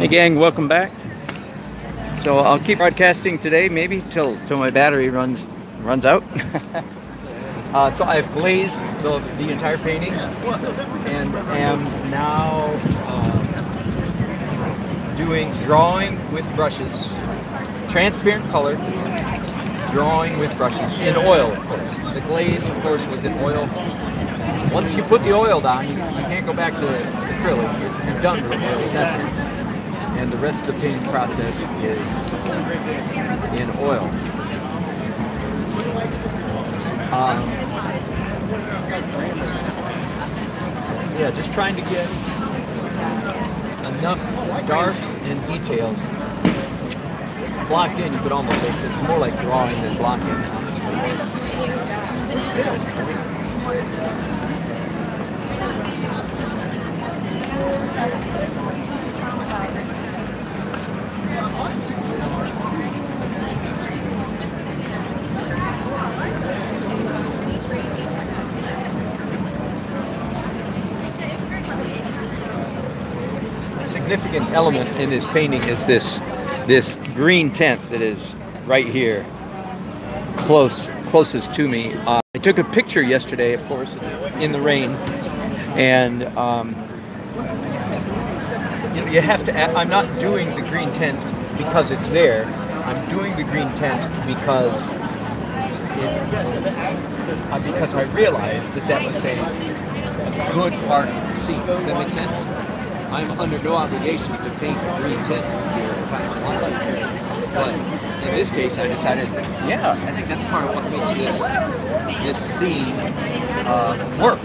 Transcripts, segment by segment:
Hey gang, welcome back. So I'll keep broadcasting today, maybe till my battery runs out. So I have glazed the entire painting, and am now drawing with brushes, transparent color, drawing with brushes in oil, of course. The glaze, of course, was in oil. Once you put the oil down, you can't go back to acrylic. You're done with the oil. And the rest of the painting process is in oil. Yeah, just trying to get enough darks and details blocked in. You could almost say it's more like drawing than blocking, honestly. A significant element in this painting is this green tent that is right here, closest to me. I took a picture yesterday, of course, in the rain, and you have to. I'm not doing the green tent because it's there. I'm doing the green tent because I realized that was a good part of the scene. Does that make sense? I'm under no obligation to paint the green tent here if I don't want to. But in this case, I decided, yeah, I think that's part of what makes this scene work.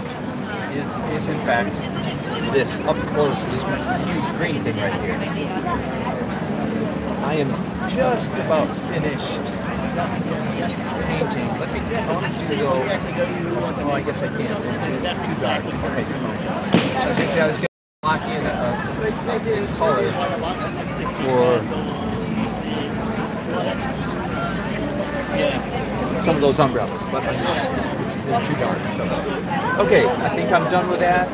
Is in fact this up close, this huge green thing right here. I am just about finished painting. I want to go. Oh, I guess I can't. It's too dark. Okay. I was going to lock in a color for some of those umbrellas, but it's too dark. So. Okay, I think I'm done with that.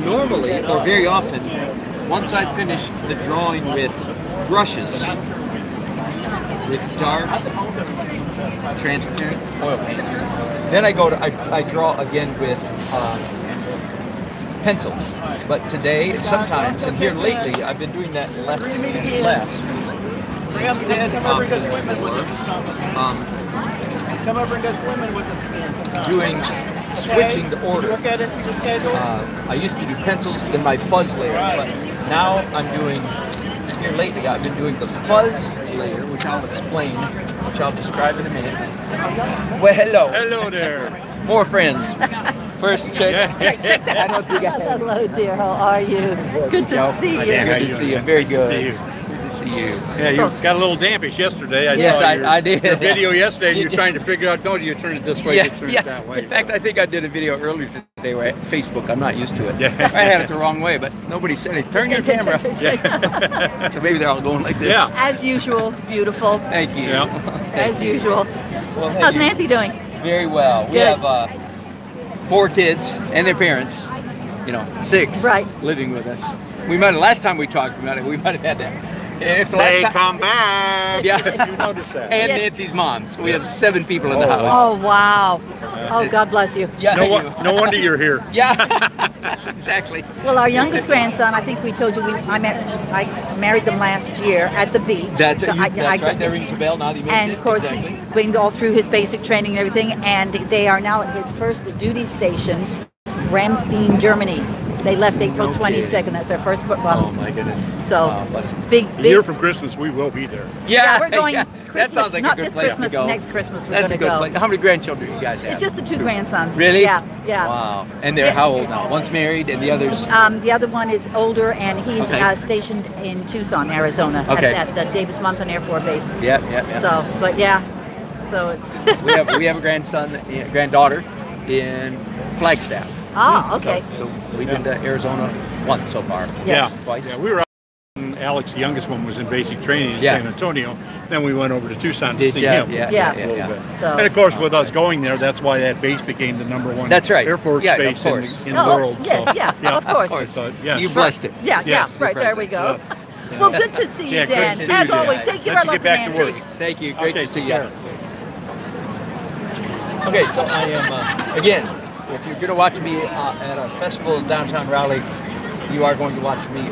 Normally, or very often, once I finish the drawing with brushes, with dark, transparent oil paints, then I draw again with pencils. But today, sometimes, and here lately, I've been doing that less and less. Instead of come over and go swimming with us again. Switching the order. Look at it, the schedule. I used to do pencils, then my fuzz layer, but now I'm doing, here lately, I've been doing the fuzz layer, which I'll explain, which I'll describe in a minute. Well, hello. Hello there. More friends. First, check that. Hello, dear. How are you? Good to see you. Good to see you. Very good. Good to see you. You. Yeah, you got a little dampish yesterday. I saw I did. Your video yesterday, and you're trying to figure out, no, do you turn it this way, you turn it that way. In fact, I think I did a video earlier today where Facebook, I'm not used to it. Yeah. I had it the wrong way, but nobody said it. Turn your camera. So maybe they're all going like this. Yeah. As usual, beautiful. Thank you. Yeah. As usual. Well, How's Nancy doing? Very well. We have 4 kids and their parents, 6 living with us. We might have, last time we talked about it, we might have had that. If they come back. Yeah. You noticed that. And Nancy's mom. So we have 7 people in the house. Oh, wow. Oh, God bless you. Yeah. No wonder you're here. Yeah. Exactly. Well, our youngest grandson, I think we told you, I married them last year at the beach. That's right. There rings a bell now that you mentioned And of course, he went all through his basic training and everything, and they are now at his first duty station, Ramstein, Germany. They left April 22nd. That's their first book. Oh my goodness! So big. A year from Christmas, we will be there. Yeah, we're going. Christmas, that sounds like not a good this place Christmas. to go. Next Christmas, we're That's going to go. Place. How many grandchildren do you guys have? It's just the 2 grandsons. Really? Yeah. Wow. And they're how old now? One's married, and the other's. The other one is older, and he's stationed in Tucson, Arizona, at the Davis Monthan Air Force Base. Yeah. So, but so it's. we have a granddaughter in Flagstaff. Oh, okay. So we've been to Arizona once so far. Yes. Twice. Yeah, we were out Alex, the youngest one, was in basic training in Yeah. San Antonio. Then we went over to Tucson to Did see ya? him. Yeah, Yeah. a little bit. So- And of course, with us going there, that's why that base became the #1 That's right. Air Force Yeah, of base in course. the, in the Oh, world. yes, so, yeah, of course. So, yes. You blessed it. Yeah, Yes. yeah, right, there we go. Yes. Well, good to see you, Yeah, great Dan. to see As you, Dan. always, thank you Let's very much, get back to Nancy. work. Thank you. Great Okay, to see take you. care. Okay, so I am, again, if you're going to watch me at a festival in downtown Raleigh, you are going to watch me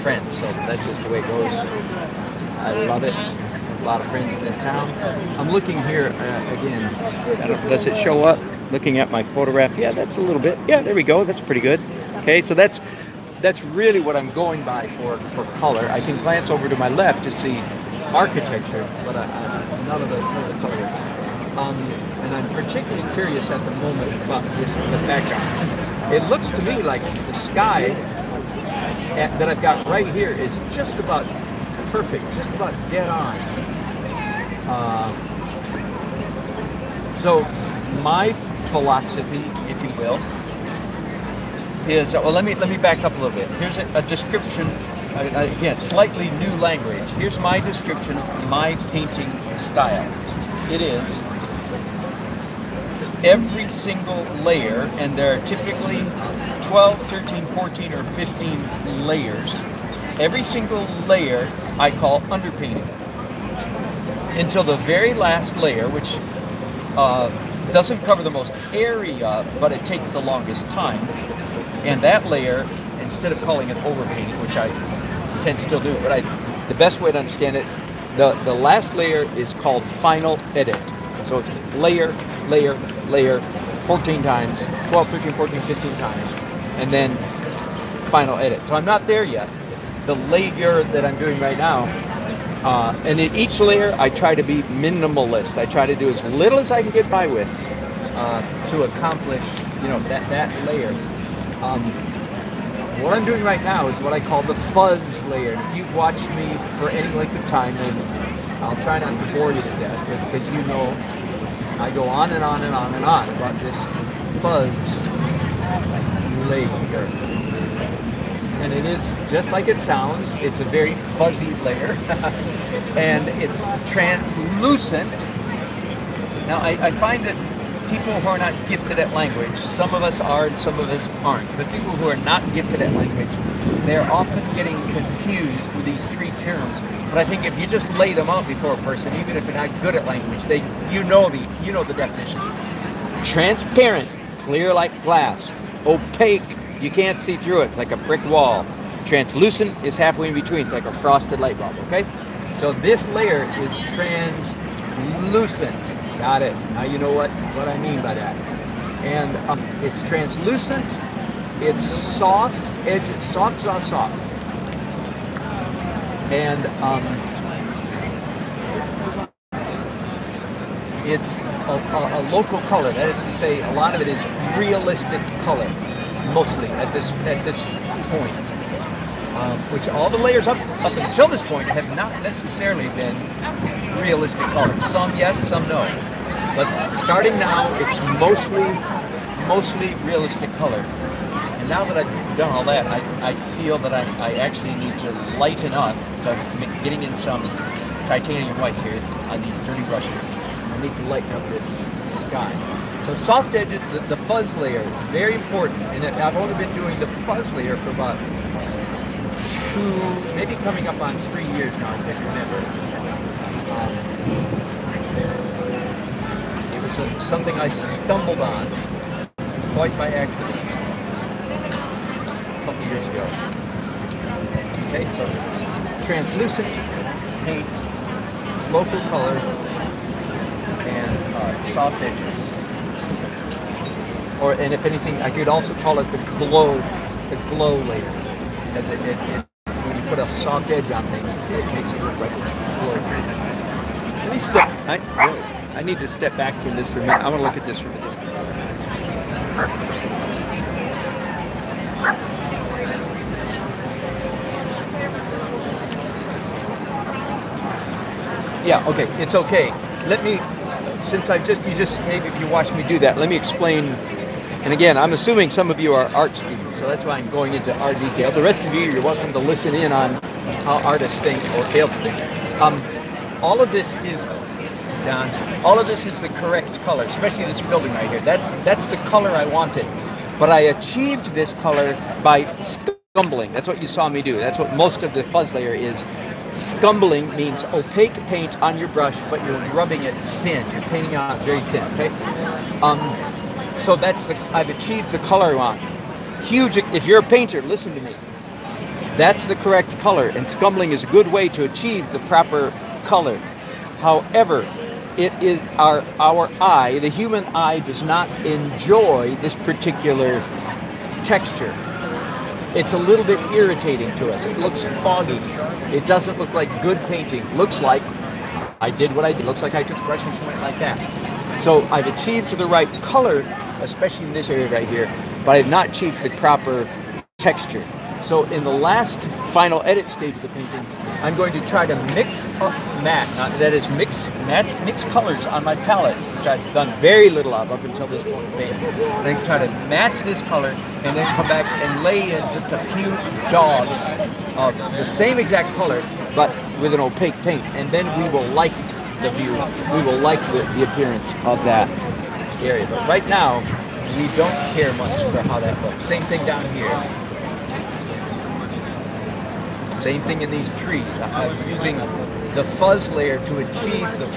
friends. So that's just the way it goes. I love it. A lot of friends in this town. I'm looking here again. I don't know, does it show up? Looking at my photograph. Yeah, that's a little bit. Yeah, there we go. That's pretty good. Okay, so that's really what I'm going by for color. I can glance over to my left to see architecture, but none of the color. And I'm particularly curious at the moment about the background. It looks to me like the sky that I've got right here is just about perfect, just about dead on. So my philosophy, if you will, is well. Let me back up a little bit. Here's a description. Again, slightly new language. Here's my description of my painting style. It is every single layer, and there are typically 12, 13, 14, or 15 layers. Every single layer I call underpainting until the very last layer, which doesn't cover the most area, but it takes the longest time. And that layer, instead of calling it overpainting, which I can still do, but the best way to understand it, the last layer is called final edit. So it's layer, layer, layer, 14 times, 12, 13, 14, 15 times, and then final edit. So I'm not there yet. The layer that I'm doing right now, and in each layer I try to be minimalist. I try to do as little as I can get by with to accomplish, that layer. What I'm doing right now is what I call the fuzz layer. If you've watched me for any length of time, then I'll try not to bore you to death, because I go on and on and on and on about this fuzz layer. And it is just like it sounds. It's a very fuzzy layer, and it's translucent. Now, I find that people who are not gifted at language, some of us are and some of us aren't, but people who are not gifted at language, they're often getting confused with these three terms. But I think if you just lay them out before a person, even if they're not good at language, you know the definition. Transparent, clear like glass. Opaque, you can't see through it, it's like a brick wall. Translucent is halfway in between, it's like a frosted light bulb, okay? So this layer is translucent. Got it. Now you know what I mean by that. And it's translucent, it's soft edges, soft. And it's a local color. That is to say, a lot of it is realistic color, mostly at this point. Which all the layers up until this point have not necessarily been realistic colors. Some yes, some no. But starting now, it's mostly realistic color. And now that I've done all that, I feel that I actually need to lighten up. So I'm getting in some titanium white here on these dirty brushes. I need to lighten up this sky. So soft edges, the fuzz layer, very important. And I've only been doing the fuzz layer for about maybe coming up on 3 years now, I can't remember. It was something I stumbled on quite by accident a couple years ago. Okay, so translucent paint, local color, and soft edges. And if anything, I could also call it the glow layer, because when you put a soft edge on things, it makes it look like it's glowing. Let me step. I need to step back from this for a minute. I want to look at this from a distance. Yeah, okay, it's okay. Let me, since maybe if you watch me do that, let me explain. And again, I'm assuming some of you are art students, so that's why I'm going into art detail. The rest of you, you're welcome to listen in on how artists think or fail to think. All of this is Don. All of this is the correct color, especially this building right here. That's the color I wanted, but I achieved this color by scumbling. That's what you saw me do. That's what most of the fuzz layer is. Scumbling means opaque paint on your brush, but you're rubbing it thin. You're painting out very thin. Okay. So I've achieved the color I want. Huge. If you're a painter, listen to me. That's the correct color, and scumbling is a good way to achieve the proper color. However, it is our eye, the human eye, does not enjoy this particular texture. It's a little bit irritating to us. It looks foggy. It doesn't look like good painting. Looks like I did what I did. Looks like I just brushed and went like that. So I've achieved the right color, especially in this area right here, but I've not achieved the proper texture. So in the last final edit stage of the painting, I'm going to try to mix colors on my palette, which I've done very little of up until this point in painting. I'm going to try to match this color and then come back and lay in just a few dogs of the same exact color, but with an opaque paint. And then we will like the view, we will like the appearance of that area. But right now, we don't care much for how that looks. Same thing down here. Same thing in these trees. I'm using the fuzz layer to achieve the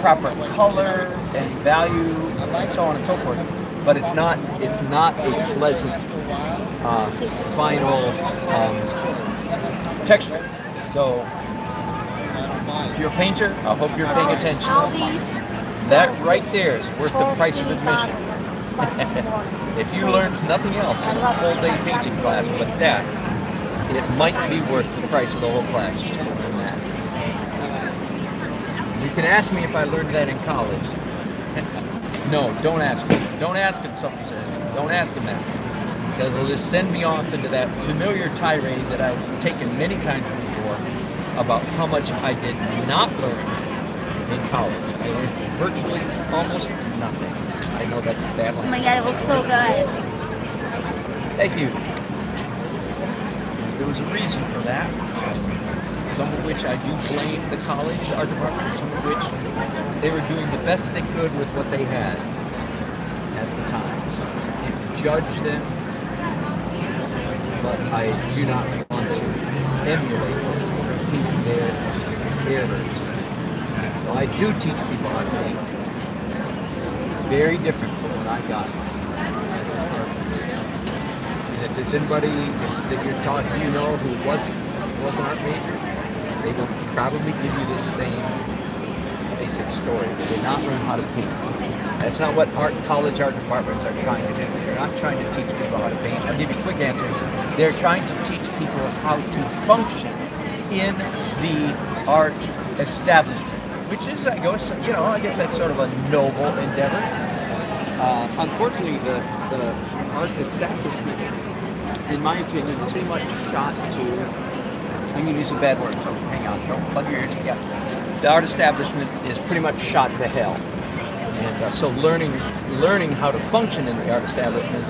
proper color and value and so on and so forth. But it's not a pleasant final texture. So if you're a painter, I hope you're paying attention. That right there is worth the price of admission. If you learned nothing else in a full-day painting class but that, it might be worth the price of the whole class just to learn that. You can ask me if I learned that in college. No, don't ask me. Don't ask him, somebody says. Don't ask him that. Because it'll just send me off into that familiar tirade that I've taken many times before about how much I did not learn in college. I learned virtually almost nothing. I know that's a bad one. Oh my God, it looks so good. Thank you. There was a reason for that, some of which I do blame the college art department, some of which they were doing the best they could with what they had at the time. I can't judge them, but I do not want to emulate or repeat their errors. So I do teach people how to paint. Very different from what I got. If there's anybody that you're talking, who was an art major, they will probably give you the same basic story. They did not learn how to paint. That's not what college art departments are trying to do. They're not trying to teach people how to paint. I'll give you a quick answer. They're trying to teach people how to function in the art establishment, which is, I guess that's sort of a noble endeavor. Unfortunately, the art establishment, in my opinion, is pretty much shot to, I'm going to use a bad word, so hang on, don't plug your ears. Yeah. The art establishment is pretty much shot to hell. And so learning how to function in the art establishment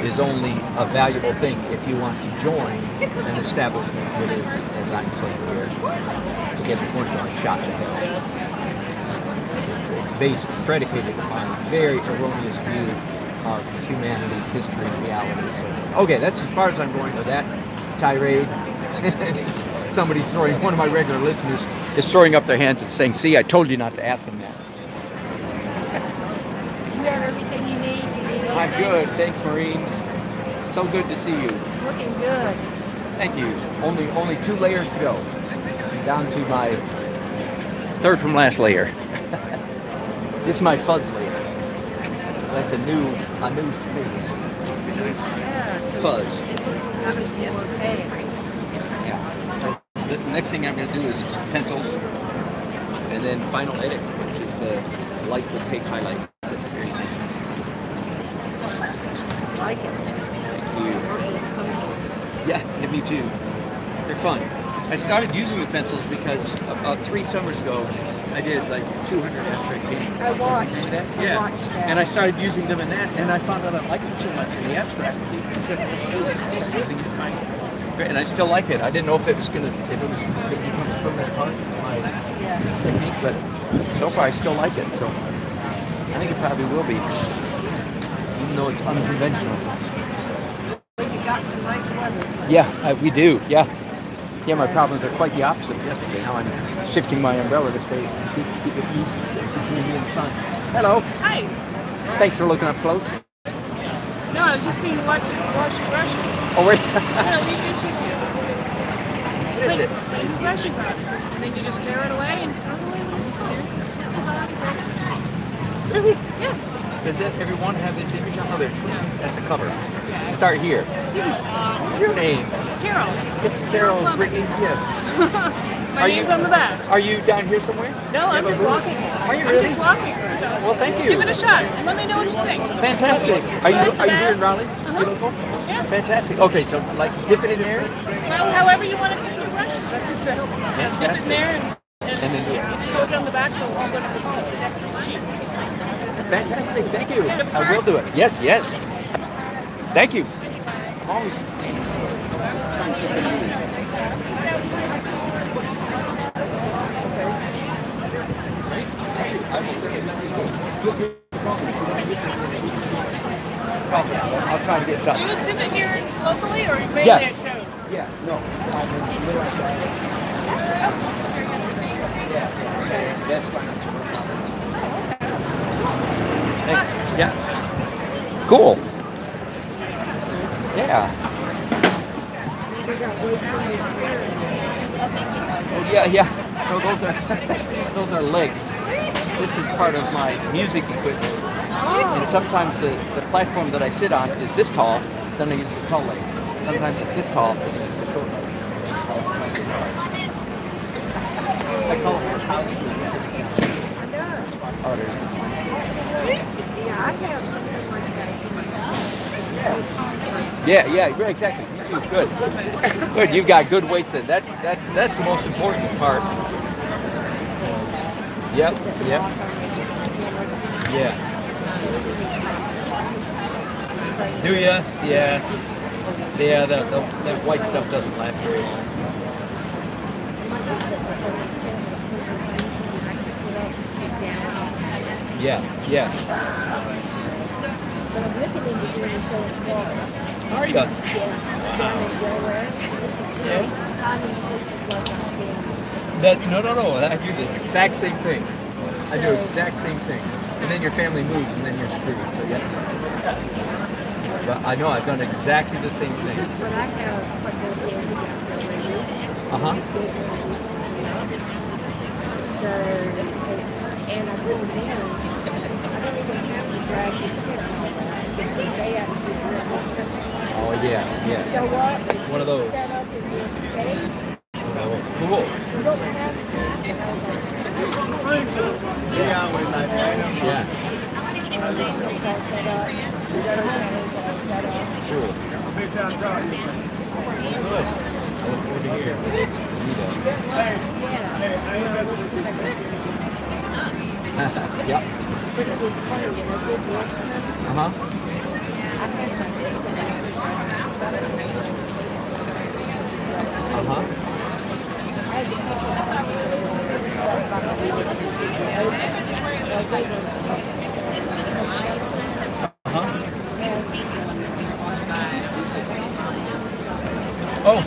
is only a valuable thing if you want to join an establishment that is, as I'm saying here, to get the point on, shot to hell. It's predicated upon a very erroneous view of humanity, history, and reality. So, okay, that's as far as I'm going with that tirade. One of my regular listeners is throwing up their hands and saying, "See, I told you not to ask him that." You have everything you need. I'm good. Thanks, Maureen. So good to see you. It's looking good. Thank you. Only 2 layers to go. Down to my third from last layer. This is my fuzz layer. That's a new phase. Fuzz. Yeah. So the next thing I'm going to do is pencils, and then final edit, which is the light opaque highlight. I like it. Thank you. Yeah, me too. They're fun. I started using the pencils because about 3 summers ago, I did like 200 abstract paintings. I watched that. I Yeah. watched that. And I started using them in that, and I found out I liked it so much in the abstract. I started using it in my great, and I still like it. I didn't know if it was gonna become a permanent part of my technique, but so far I still like it. So I think it probably will be, even though it's unconventional. You got some nice weather. Yeah, we do. Yeah. Yeah, my problems are quite the opposite of yesterday. Now I'm shifting my umbrella this way, keep it between me and the sun. Hello. Hi. Thanks for looking up close. No, I was just seeing you wash your brushes. Oh, wait. I don't leave this with you. What is it? Put the brushes on. And then you just tear it away and throw it away when it's serious. Really? Yeah. Does everyone have this image on? Oh, that's a cover. Start here. What's your name? Carol. Carol Clemens. Brittany. Yes. My name's on the back. Are you down here somewhere? No, I'm just walking. Are you I'm really? just walking. Well, thank you. Give it a shot and let me know what you think. Fantastic. Are you here in Raleigh? You local? Yeah. Fantastic. Okay, so like dip it in there. Well, however you want to put your brushes. That's just to help. Dip it in there and then it's coated on the back, so it won't go to the next sheet. Fantastic. Thank you. I will do it. Yes, yes. Thank you. Always. I'll try to get in touch. Do you exhibit here locally or mainly Yeah. at shows? Yeah, no. That's like. Thanks. Yeah. Cool. Yeah. Oh, yeah, yeah. So those are legs. This is part of my music equipment. And sometimes the platform that I sit on is this tall, then I use the tall legs. Sometimes it's this tall, then I use the short legs. I call it house stool. Yeah, exactly. You too. Good. Good. You've got good weights in. That's the most important part. Yep. Yeah. Do ya? Yeah. The white stuff doesn't last very long. Yeah. Are you? No. I do this exact same thing. I do exact same thing. And then your family moves and then you're screwed. So yeah. But I know I've done exactly the same thing. Uh-huh. So, and I put them in. I don't even have to drag the chips. They actually Oh yeah. show up. One of those. Set up in this stage. Cool. You don't have to. Yeah. Cool. Good. I look forward to hearing it. Yep. Uh-huh. Uh-huh. Oh.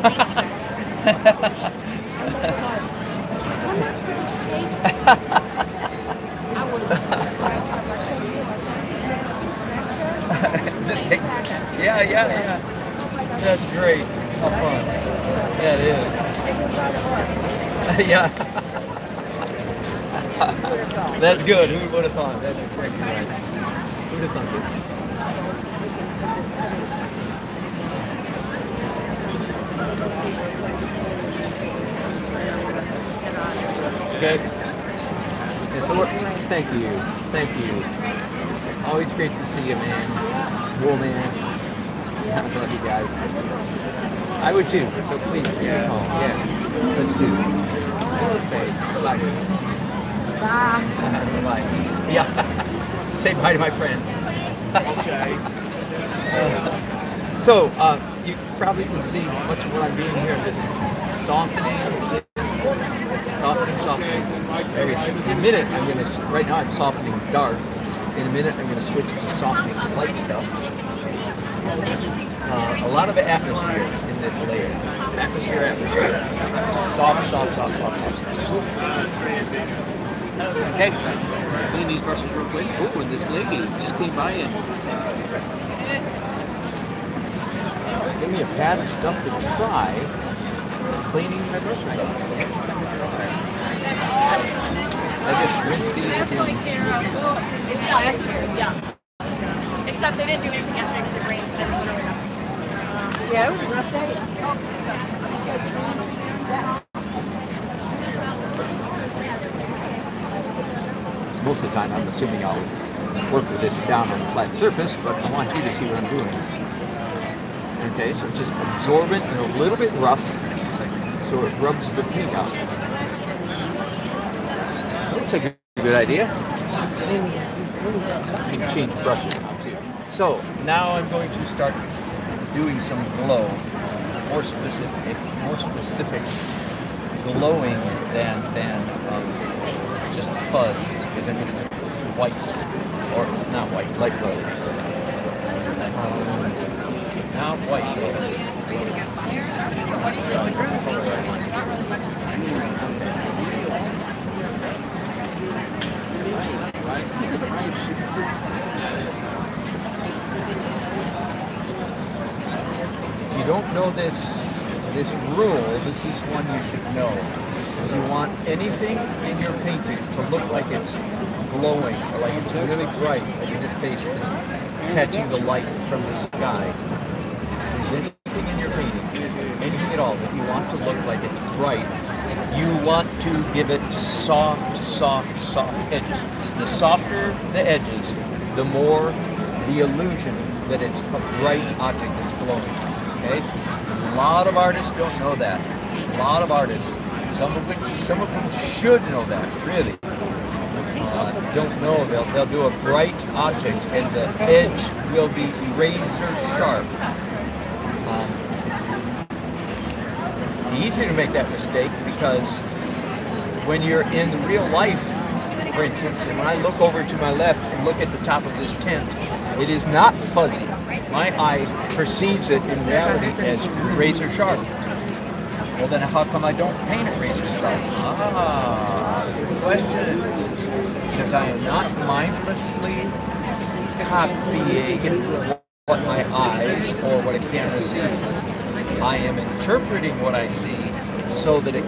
Just take. Yeah. That's great. How fun. Yeah, it is. Yeah. That's good. Who would have thought? That's exactly right. Who would have thought it? Okay. Yeah, so thank you. Always great to see you, man. Cool, man. I love you guys. I would too. So please, give me a call. Yeah, let's do it. Okay. Bye. Bye. Bye. Yeah. Say bye to my friends. Okay. So, you probably can see much of what I'm doing here. This softening, softening. Everything. In a minute, I'm going to. Right now, I'm softening dark. In a minute, I'm going to switch to softening light stuff. A lot of atmosphere in this layer. Atmosphere. Soft. Okay. Clean these brushes real quick. Oh, and this lady just came by and give me a pad of stuff to try cleaning my brushes up. I just rinse these in. Yeah. Except they didn't do anything yesterday because it rained, so that was really rough. Yeah, it was a rough day. Most of the time, I'm assuming I'll work with this down on a flat surface, but I want you to see what I'm doing. Okay, so it's just absorbent and a little bit rough, so it rubs the paint out. Looks like a good idea. You can change brushes now too. So now I'm going to start doing some glow, more specific glowing than just fuzz, because I'm going to do white, or not white, light glow. Not white glow. If you don't know this rule, this is one you should know. If you want anything in your painting to look like it's glowing, or like it's really bright, like in this case it's catching the light from the sky, if there's anything in your painting, anything at all, that you want to look like it's bright, you want to give it soft edges. The softer the edges, the more the illusion that it's a bright object that's glowing. Okay? A lot of artists don't know that. A lot of artists, some of them should know that, really. Don't know, they'll do a bright object and the edge will be razor sharp. It's easy to make that mistake because when you're in real life, for instance, and when I look over to my left and look at the top of this tent, it is not fuzzy. My eye perceives it in reality as razor sharp. Well, then how come I don't paint it razor sharp? Good question. Because I am not mindlessly copying what my eyes or what a camera sees. I am interpreting what I see so that it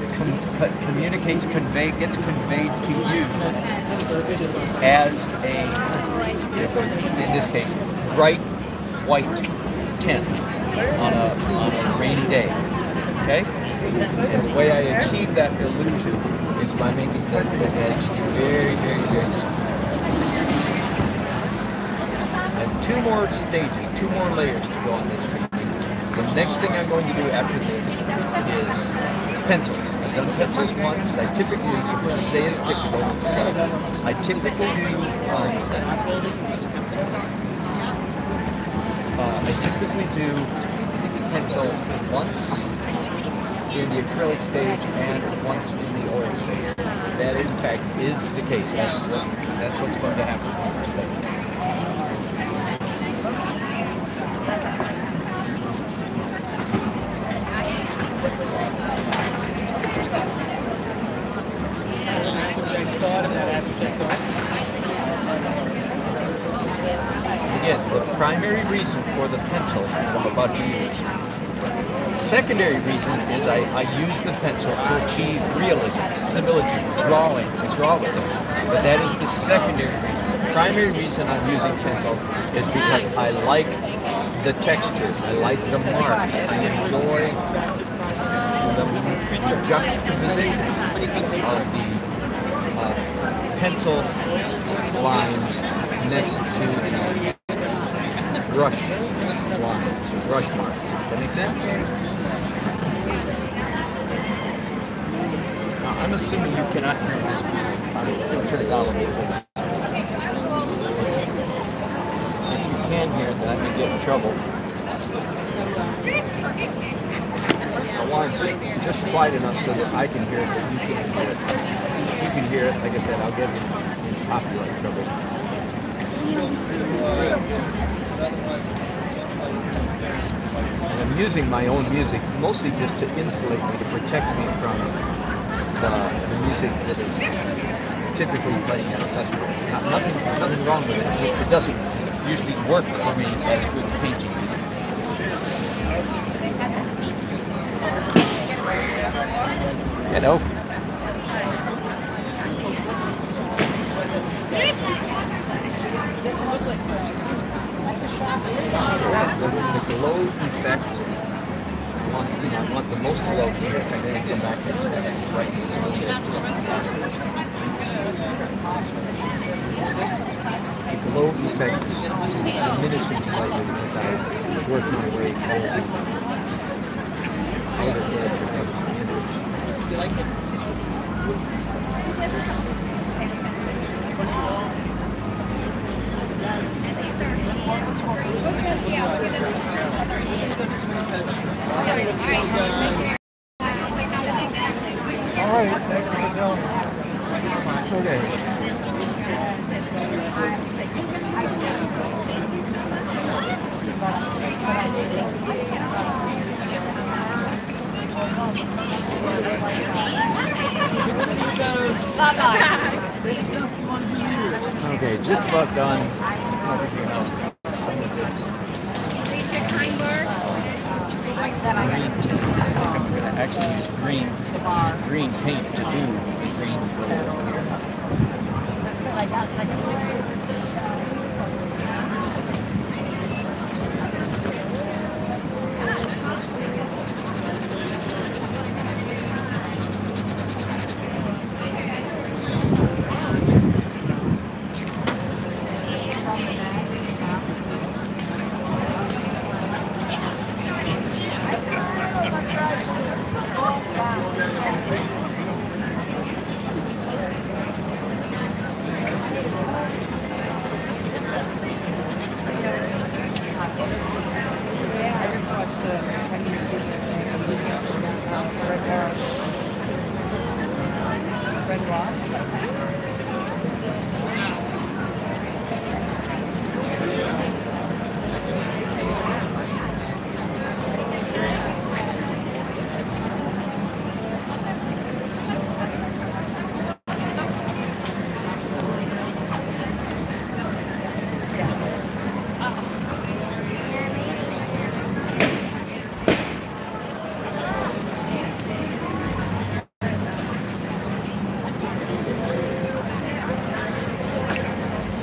communicates, gets conveyed to you as a, in this case, bright white tint on a rainy day. Okay? And the way I achieve that illusion is by making the edge very small. I have two more stages, two more layers to go on this painting. The next thing I'm going to do after this is pencils. I've done pencils once. I typically, they is typical. I typically do pencils once in the acrylic stage and once in the oil stage. That in fact is the case. That's what's going to happen today. Again, the primary reason for the pencil I'm about to use. Secondary reason is I use the pencil to achieve realism, similitude, drawing. I draw with it. But that is the secondary reason. The primary reason I'm using pencil is because I like the texture. I like the mark. I enjoy the juxtaposition of the pencil lines next to the brush lines, brush marks. Does that make sense? I'm assuming you cannot hear this music. I'm going to turn it down a little bit. If you can hear it, then I may get in trouble. I want it just quiet enough so that I can hear it, but you can't hear it. If you can hear it, like I said, I'll get in copyright trouble. And I'm using my own music mostly just to insulate me, to protect me from the music that is typically playing at a festival. Nothing wrong with it. Just it doesn't usually work for me as good painting music. Hello. The glow effect. I want the most glow here, and then get back to right. The glow effect is diminishing slightly as I work my way out of the image. All right. Okay. Okay, just about done. Everything else. Some of this. I'm going to actually use green paint to do the green color here.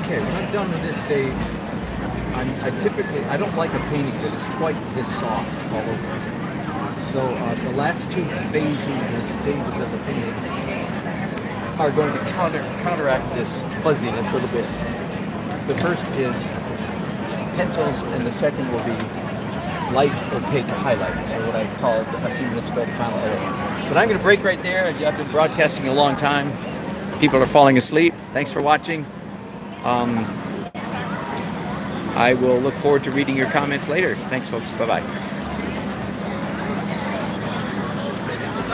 Okay, when I'm done with this stage, I don't like a painting that is quite this soft all over. So the last two phases and stages of the painting are going to counteract this fuzziness a little bit. The first is pencils, and the second will be light opaque highlights, or what I called a few minutes ago the final element. But I'm going to break right there. I've been broadcasting a long time. People are falling asleep. Thanks for watching. I will look forward to reading your comments later. Thanks, folks. Bye-bye.